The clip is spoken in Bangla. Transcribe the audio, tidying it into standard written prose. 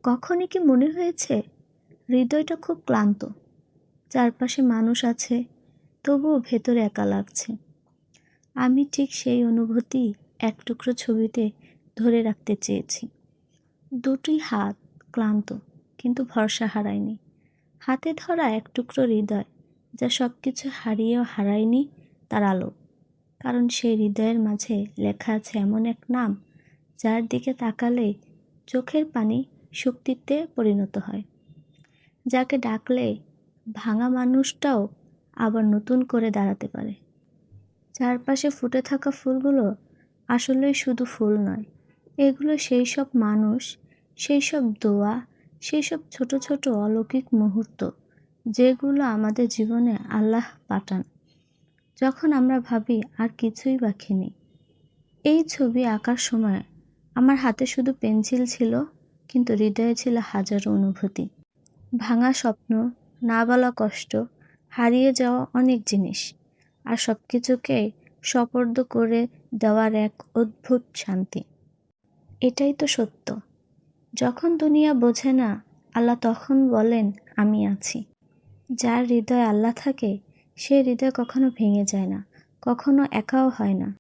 কখনই কি মনে হয়েছে হৃদয়টা খুব ক্লান্ত, চারপাশে মানুষ আছে তবুও ভেতরে একা লাগছে? আমি ঠিক সেই অনুভূতি এক টুকরো ছবিতে ধরে রাখতে চেয়েছি। দুটি হাত ক্লান্ত কিন্তু ভরসা হারায়নি। হাতে ধরা এক টুকরো হৃদয় যা সব কিছু হারিয়েও হারায়নি তার আলো। কারণ সেই হৃদয়ের মাঝে লেখা আছে এমন এক নাম যার দিকে তাকালে চোখের পানি শক্তিতে পরিণত হয়, যাকে ডাকলে ভাঙা মানুষটাও আবার নতুন করে দাঁড়াতে পারে। চারপাশে ফুটে থাকা ফুলগুলো আসলেই শুধু ফুল নয়, এগুলো সেই সব মানুষ, সেই সব দোয়া, সেই সব ছোট ছোট অলৌকিক মুহূর্ত যেগুলো আমাদের জীবনে আল্লাহ পাঠান যখন আমরা ভাবি আর কিছুই বাকি নেই। এই ছবি আঁকার সময় আমার হাতে শুধু পেন্সিল ছিল, কিন্তু হৃদয়ে ছিল হাজারো অনুভূতি, ভাঙা স্বপ্ন, না বলা কষ্ট, হারিয়ে যাওয়া অনেক জিনিস, আর সব কিছুকে সোপর্দ করে দেওয়ার এক অদ্ভুত শান্তি। এটাই তো সত্য। যখন দুনিয়া বোঝে না, আল্লাহ তখন বলেন আমি আছি। যার হৃদয়ে আল্লাহ থাকে সে হৃদয় কখনো ভেঙে যায় না, কখনো একাও হয় না।